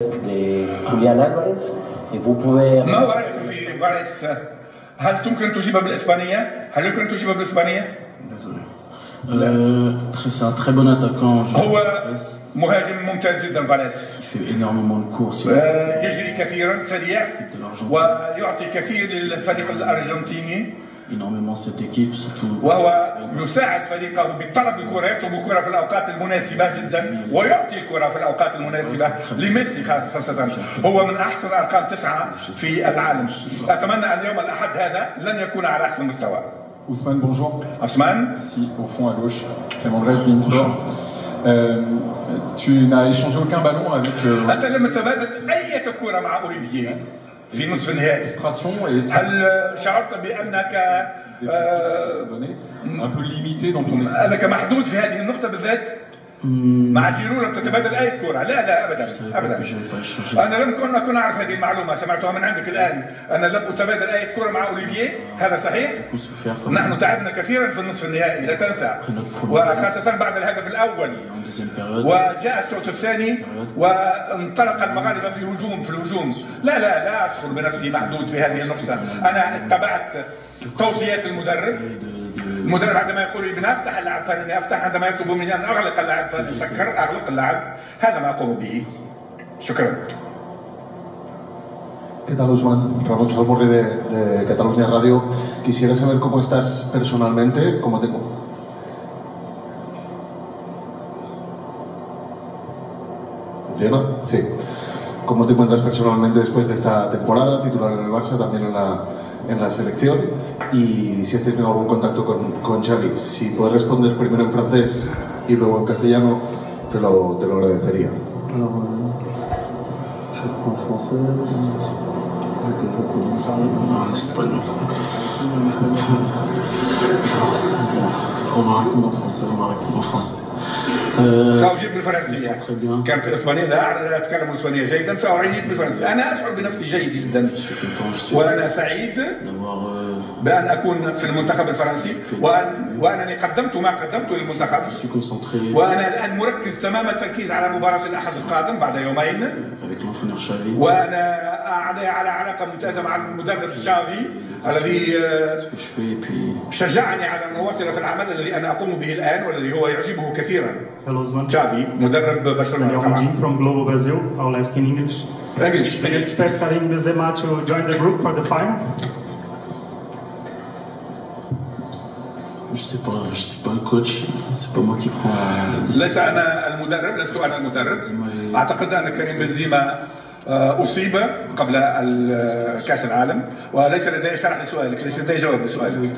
de Julián Álvarez y vous pouvez... ما رأيك في فاريس؟ هل تمكن تجيبها بالإسبانية؟ هل يمكن تجيبها بالإسبانية؟ C'est un très bon attaquant. هو مهاجم ممتاز جدا فاريس. Il fait énormément de courses. يجري كثيرا سريع ويعطي كثير للفريق الأرجنتيني. Énormément cette équipe, surtout. وهو يساعد فريقه بطلب الكرة، يطلب الكرة في الأوقات المناسبة جدا ويعطي الكرة في الأوقات المناسبة لميسي خاصة. هو من أحسن أرقام 9 في العالم. أتمنى أن يوم الأحد هذا لن يكون على أحسن مستوى. Ousmane, bonjour. Ousmane. Ici, au fond à gauche, Clément Blaise, Beansport. Tu n'as échangé aucun ballon avec. أنت لم تبادل أي كرة مع أوليفييه في نصف النهائي. هل شعرت بأنك un peu limité dans ton expression؟ أنك محدود في هذه النقطة بالذات؟ مع جيرو لم تتبادل أي كرة؟ لا أبدا أبدا. أنا لم أكن أعرف هذه المعلومة، سمعتها من عندك الآن. أنا لم أتبادل أي كرة مع أوليفييه، هذا صحيح؟ نحن تعبنا كثيرا في النصف النهائي لا تنسى، وخاصة بعد الهدف الأول. وجاء الشوط الثاني وانطلق المغاربة في الهجوم. لا أشعر بنفسي محدود في هذه النقطة. أنا اتبعت توصيات المدرب عندما يقول لي بنفتح اللعب فاني افتح، عندما يطلب مني ان اغلق اللعب فاسكر اغلق اللعب. هذا ما اقوم به. شكرا. ¿Qué tal, Ousmane? Ramón Salmurri de Cataluña Radio. Quisiera saber cómo estás personalmente, cómo te... ¿Llena? Sí. ¿Cómo te encuentras personalmente después de esta temporada, titular en el Barça, también en la selección? Y si has tenido algún contacto con Xavi. Si puedes responder primero en francés y luego en castellano, te lo agradecería. Alors, je réponds en français. En espagnol. On va répondre en français. سأجيب بالفرنسية. كانت الإسبانية لا أتكلم الإسبانية جيدا، سأعيد بالفرنسية. أنا أشعر بنفسي جيد جدا وأنا سعيد بأن أكون في المنتخب الفرنسي وأنني قدمت ما قدمته للمنتخب. وأنا الآن مركز تمام التركيز على مباراة الأحد القادم بعد يومين. وأنا على علاقة ممتازة مع المدرب شافي الذي شجعني على أن أواصل في العمل الذي أنا أقوم به الآن والذي هو يعجبه كثيرا. Hello, Ousmane. Xavi, مدرب برشلونة. From Globo Brazil. I'll ask in English. English. Do you expect Karim Benzema to join the group for the final? Je sais pas le coach, c'est pas moi qui prends la décision. لست أنا المدرب. أعتقد أن كريم بنزيما أصيب قبل كأس العالم وليس لدي شرح لسؤالك، ليس لدي جواب لسؤالك.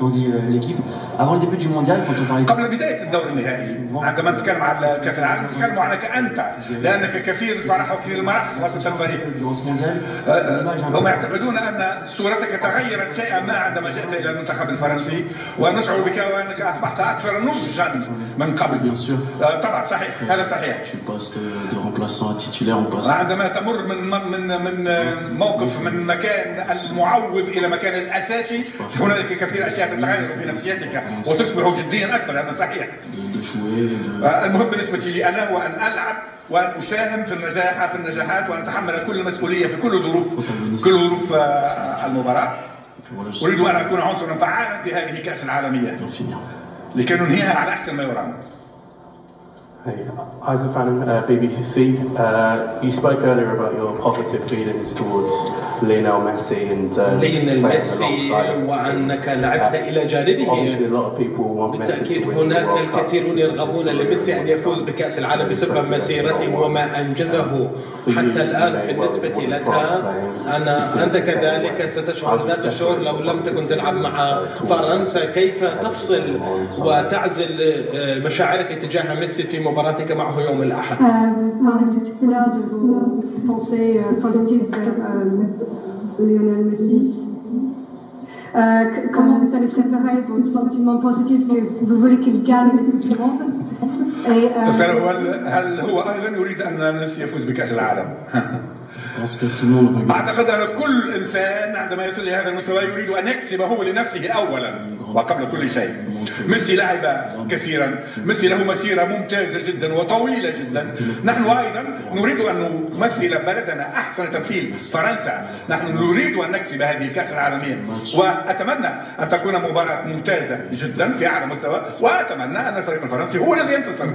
قبل بداية الدور النهائي عندما نتكلم على كأس العالم نتكلم عنك أنت، لأنك كثير الفرح وكثير المرح وسط الفريق. هم يعتقدون أن صورتك تغيرت شيئا ما عندما جئت إلى المنتخب الفرنسي، ونشعر بك وأنك أصبحت أكثر نضجا من قبل. طبعا صحيح، هذا صحيح. عندما تمر من موقف من مكان المعوض الى مكان الاساسي هنالك كثير اشياء تتغير في نفسيتك وتصبح جديا اكثر. هذا صحيح. المهم بالنسبه لي انا هو ان العب وان اساهم في النجاحات وان اتحمل كل المسؤوليه في كل ظروف المباراه. اريد ان اكون عنصرا فعالا في هذه الكاس العالميه لكي ننهيها على احسن ما يرام. Hey, Isaac Fannin, BBC. You spoke earlier about your positive feelings towards Lionel Messi and ليونيل ميسي وأنك لعبت إلى جانبه. بالتأكيد هناك الكثيرون يرغبون لميسي أن يفوز بكأس العالم بسبب مسيرته وما أنجزه حتى الآن. بالنسبة لك أنت كذلك ستشعر ذات الشعور لو لم تكن تلعب مع فرنسا. كيف تفصل وتعزل مشاعرك تجاه ميسي في مباراتك معه يوم الأحد؟ Comment vous allez séparer votre sentiment positif que vous voulez qu'il gagne le Coupe du Monde? هل هو ايضا يريد ان ميسي يفوز بكاس العالم؟ أعتقد أعتقد أن كل إنسان عندما يصل إلى هذا المستوى يريد أن يكسب هو لنفسه أولا وقبل كل شيء. ميسي لعب كثيرا، ميسي له مسيرة ممتازة جدا وطويلة جدا. نحن أيضا نريد أن نمثل بلدنا أحسن تمثيل، فرنسا. نحن نريد أن نكسب هذه الكأس العالمية، وأتمنى أن تكون مباراة ممتازة جدا في أعلى مستوى، وأتمنى أن الفريق الفرنسي هو الذي ينتصر.